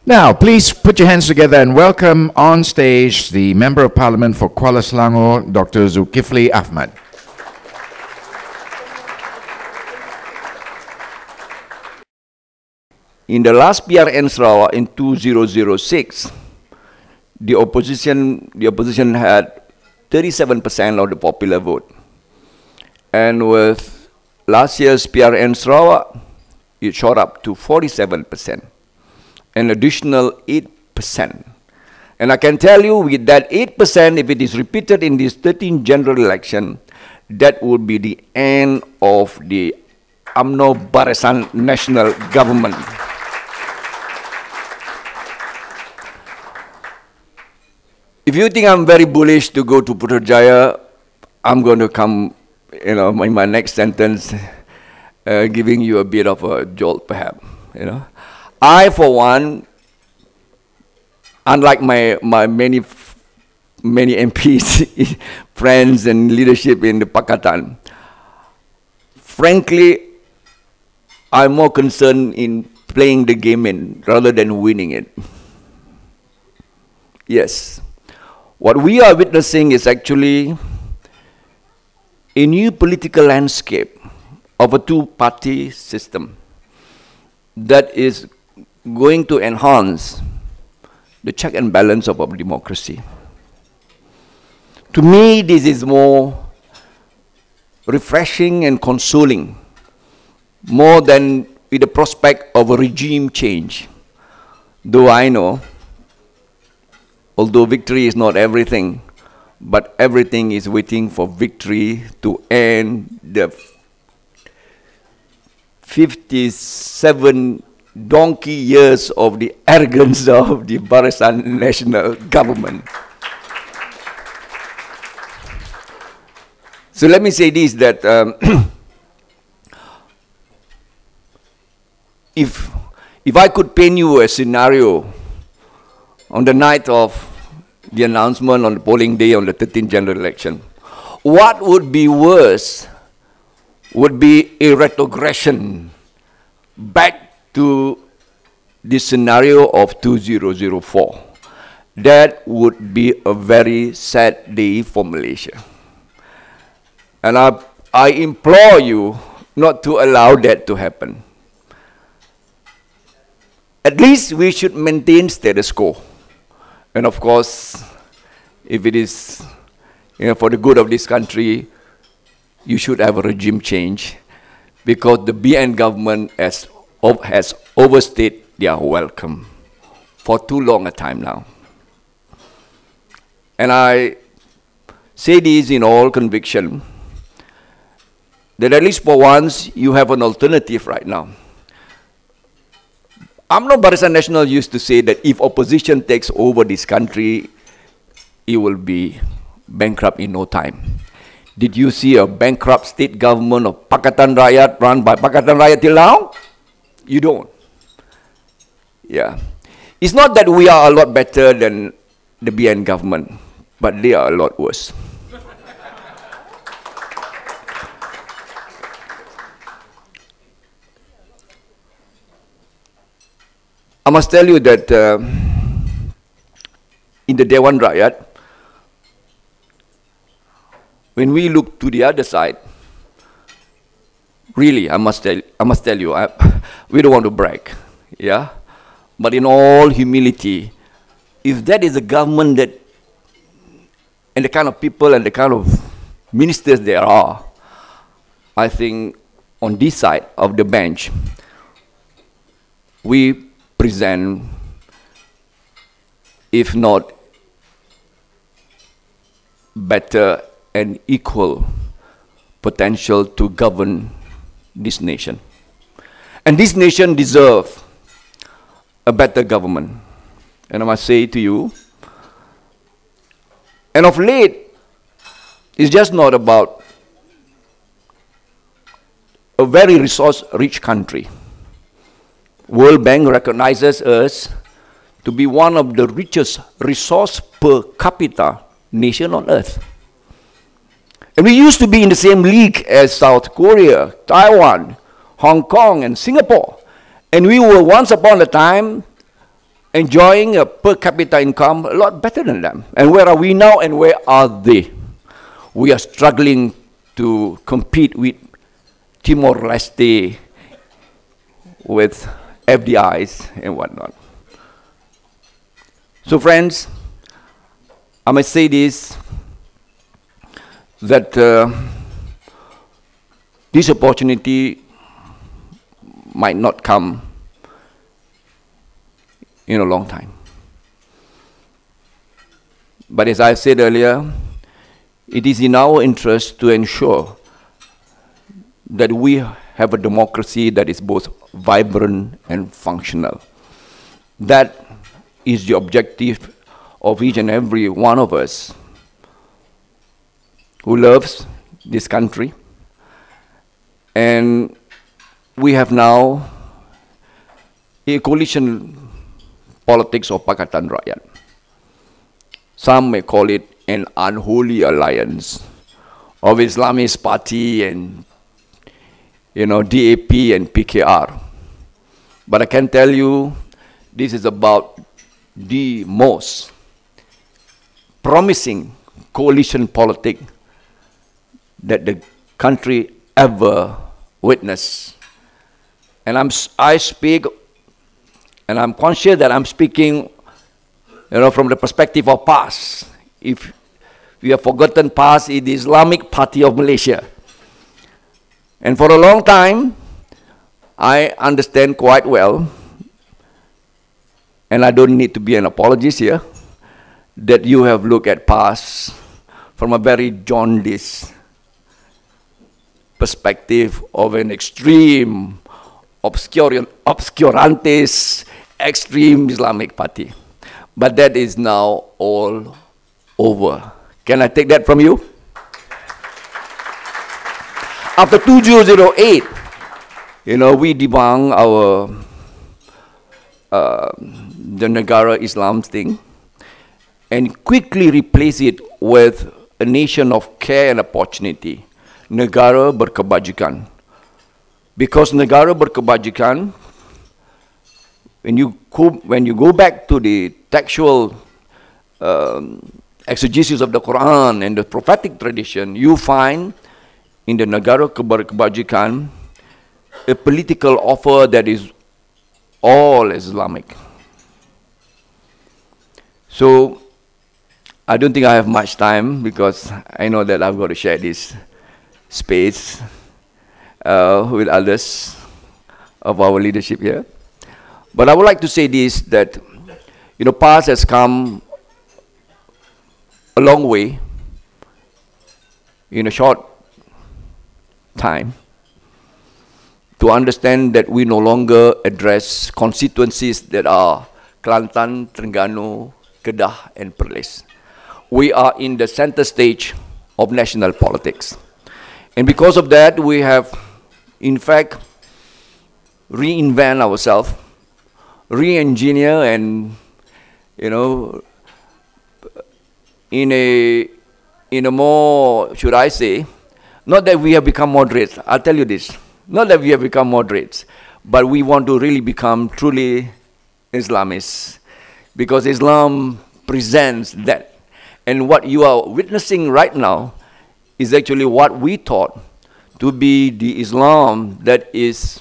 Now, please put your hands together and welcome on stage the Member of Parliament for Kuala Selangor, Dr. Dzulkefly Ahmad. In the last PRN Sarawak in 2006, the opposition had 37% of the popular vote. And with last year's PRN Sarawak, it shot up to 47%, an additional 8%. And I can tell you with that 8%, if it is repeated in this 13th general election, that will be the end of the UMNO Barisan National Government. If you think I'm very bullish to go to Jaya, I'm going to come, in my next sentence, giving you a bit of a jolt, perhaps. I, for one, unlike my many MPs, friends and leadership in the Pakatan, frankly, I'm more concerned in playing the game rather than winning it. Yes. What we are witnessing is actually a new political landscape of a two-party system that is going to enhance the check and balance of our democracy. To me, this is more refreshing and consoling, more than with the prospect of a regime change. Though I know, although victory is not everything, but everything is waiting for victory to end the 57 donkey years of the arrogance of the Barisan National Government. So let me say this, that if I could paint you a scenario on the night of the announcement on the polling day on the 13th general election, what would be worse would be a retrogression back to the scenario of 2004. That would be a very sad day for Malaysia. And I implore you not to allow that to happen. At least we should maintain status quo. And of course, if it is for the good of this country, you should have a regime change, because the BN government has overstayed their welcome for too long a time now. And I say this in all conviction, that at least for once, you have an alternative right now. UMNO Barisan Nasional used to say that if opposition takes over this country, it will be bankrupt in no time. Did you see a bankrupt state government of Pakatan Rakyat run by Pakatan Rakyat till now? You don't. Yeah. It's not that we are a lot better than the BN government, but they are a lot worse. I must tell you that in the Dewan Rakyat, when we look to the other side, really, I must tell you, we don't want to brag, yeah? But in all humility, if that is a government that, and the kind of people and the kind of ministers there are, I think on this side of the bench, we present, if not better and equal potential to govern this nation. And this nation deserves a better government. And I must say to you, and of late, it's just not about a very resource-rich country. World Bank recognizes us to be one of the richest resource per capita nation on earth. And we used to be in the same league as South Korea, Taiwan, Hong Kong, and Singapore. And we were once upon a time enjoying a per capita income a lot better than them. And where are we now and where are they? We are struggling to compete with Timor-Leste, with FDIs and whatnot. So friends, I must say this, that this opportunity might not come in a long time. But as I said earlier, it is in our interest to ensure that we have a democracy that is both vibrant and functional. That is the objective of each and every one of us who loves this country. And we have now a coalition politics of Pakatan Rakyat. Some may call it an unholy alliance of Islamist party and DAP and PKR. But I can tell you, this is about the most promising coalition politics that the country ever witnessed. And I speak, and I'm conscious that I'm speaking, from the perspective of past. If we have forgotten past, it is the Islamic Party of Malaysia. And for a long time, I understand quite well, and I don't need to be an apologist here, that you have looked at past from a very jaundiced perspective of an extreme, obscurantist, extreme Islamic party. But that is now all over. Can I take that from you? After 2008, we debunked the Negara Islam thing and quickly replaced it with a nation of care and opportunity, Negara Berkebajikan. Because Negara Berkebajikan, when you go back to the textual exegesis of the Quran and the prophetic tradition, you find in the Negara Berkebajikan a political offer that is all Islamic. So I don't think I have much time because I know that I've got to share this space with others of our leadership here. But I would like to say this, that past has come a long way in a short time to understand that we no longer address constituencies that are Kelantan, Terengganu, Kedah, and Perlis. We are in the center stage of national politics. And because of that, we have, in fact, reinvent ourselves, re-engineer, and, in a more, should I say, not that we have become moderates, I'll tell you this, not that we have become moderates, but we want to really become truly Islamists, because Islam presents that. And what you are witnessing right now is actually what we thought to be the Islam that is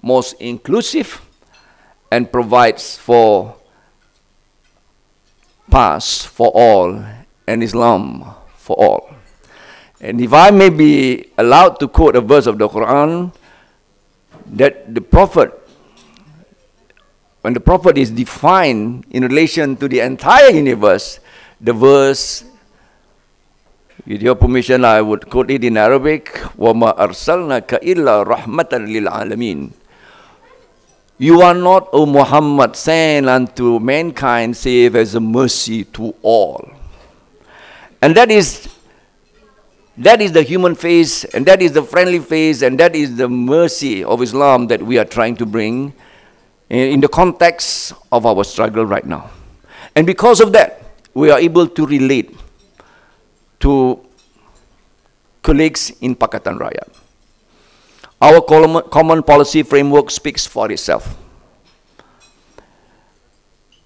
most inclusive and provides for pass for all and Islam for all. And if I may be allowed to quote a verse of the Quran, that the Prophet, when the Prophet is defined in relation to the entire universe, the verse, with your permission, I would quote it in Arabic, وَمَا أَرْسَلْنَاكَ إِلَّا رَحْمَةً لِلْعَالَمِينَ. You are not, O Muhammad, sent unto mankind save as a mercy to all. And that is the human face, and that is the friendly face, and that is the mercy of Islam that we are trying to bring in the context of our struggle right now. And because of that, we are able to relate to colleagues in Pakatan Rakyat. Our common policy framework speaks for itself.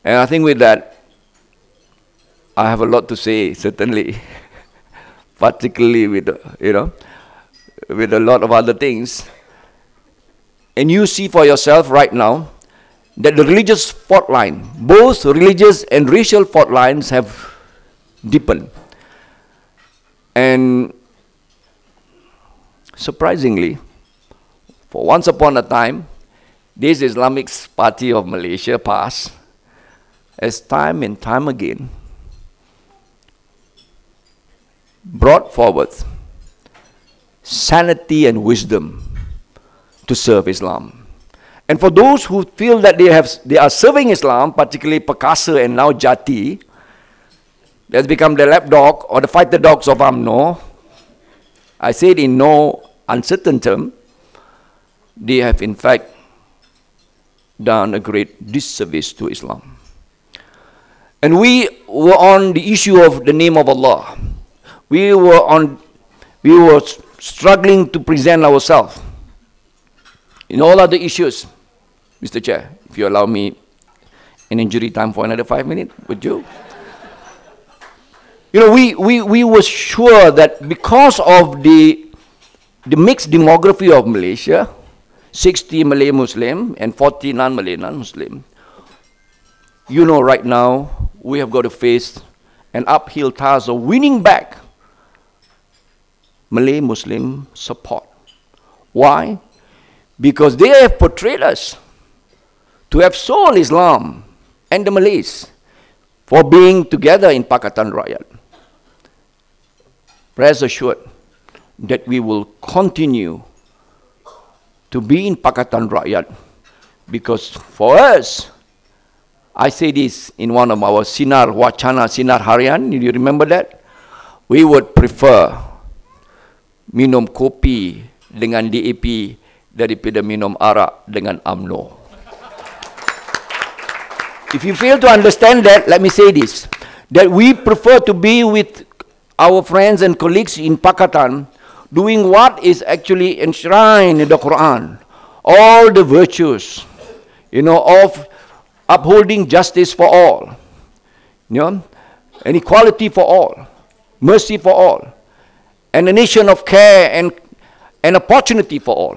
And I think with that, I have a lot to say, certainly, particularly with, with a lot of other things. And you see for yourself right now that the religious fault line, both religious and racial fault lines have deepened. And surprisingly, for once upon a time, this Islamic Party of Malaysia passed, as time and time again, brought forward sanity and wisdom to serve Islam. And for those who feel that they are serving Islam, particularly Perkasa and now Jati, that's become the lapdog or the fighter dogs of UMNO, I say it in no uncertain term, they have in fact done a great disservice to Islam. And we were on the issue of the name of Allah. We were struggling to present ourselves in all other issues. Mr. Chair, if you allow me an injury time for another 5 minutes, would you? We were sure that because of the mixed demography of Malaysia, 60 Malay Muslim and 40 non-Malay non-Muslim, right now we have got to face an uphill task of winning back Malay Muslim support. Why? Because they have portrayed us to have sold Islam and the Malays for being together in Pakatan Rakyat. Rest assured that we will continue to be in Pakatan Rakyat, because for us, I say this in one of our Sinar Wacana, Sinar Harian, do you remember that? We would prefer minum kopi dengan DAP daripada minum arak dengan UMNO. If you fail to understand that, let me say this, that we prefer to be with our friends and colleagues in Pakatan doing what is actually enshrined in the Quran, all the virtues, of upholding justice for all, and equality for all, mercy for all, and a nation of care and opportunity for all.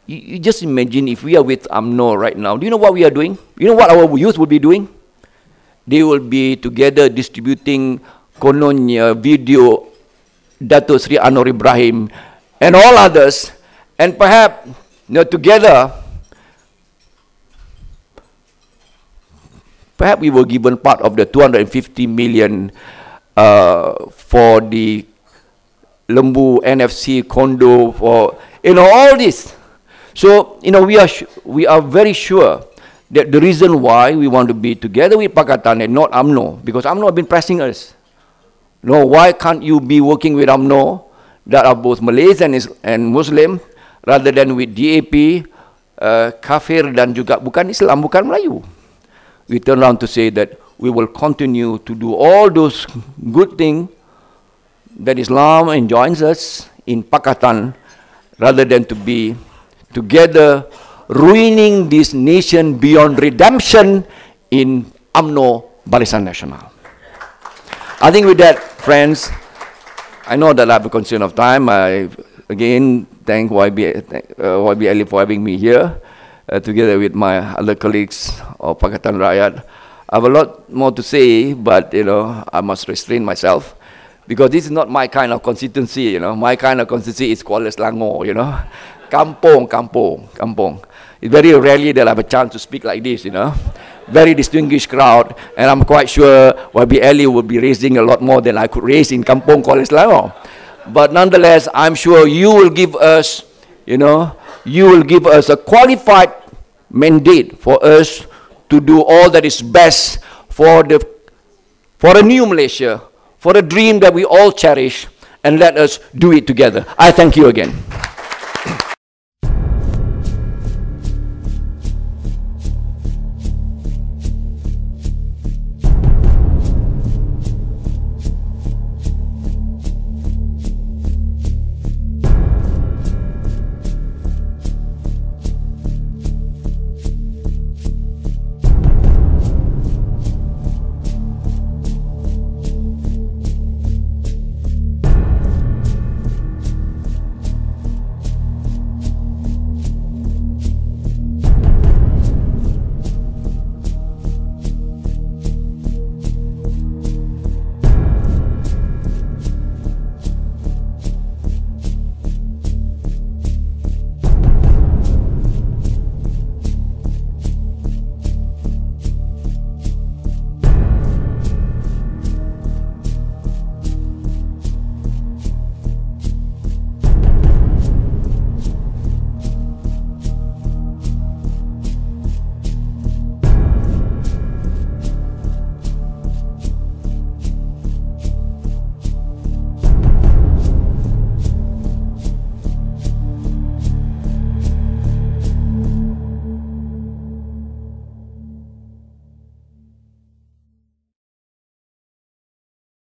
You just imagine if we are with UMNO right now. Do you know what we are doing? You know what our youth will be doing? They will be together distributing kononnya video Dato Sri Anwar Ibrahim and all others, and perhaps together, perhaps we were given part of the 250 million for the Lembu NFC condo, for all this. So we are very sure that the reason why we want to be together with Pakatan and not UMNO, because UMNO have been pressing us. No, why can't you be working with UMNO that are both Malays and Muslim, rather than with DAP, kafir dan juga bukan Islam, bukan Melayu? We turn around to say that we will continue to do all those good things that Islam enjoins us in Pakatan, rather than to be together ruining this nation beyond redemption in UMNO Barisan Nasional. I think with that, friends, I know that I have a concern of time. I again thank YB Ali for having me here, together with my other colleagues of Pakatan Rakyat. I have a lot more to say, but I must restrain myself, because this is not my kind of constituency. My kind of constituency is Kuala Selangor. Kampung. It's very rarely that I have a chance to speak like this. Very distinguished crowd, and I'm quite sure YB Ali will be raising a lot more than I could raise in Kampung Kuala Selangor. But nonetheless, I'm sure you will give us, a qualified mandate for us to do all that is best for a new Malaysia, for a dream that we all cherish, and let us do it together. I thank you again.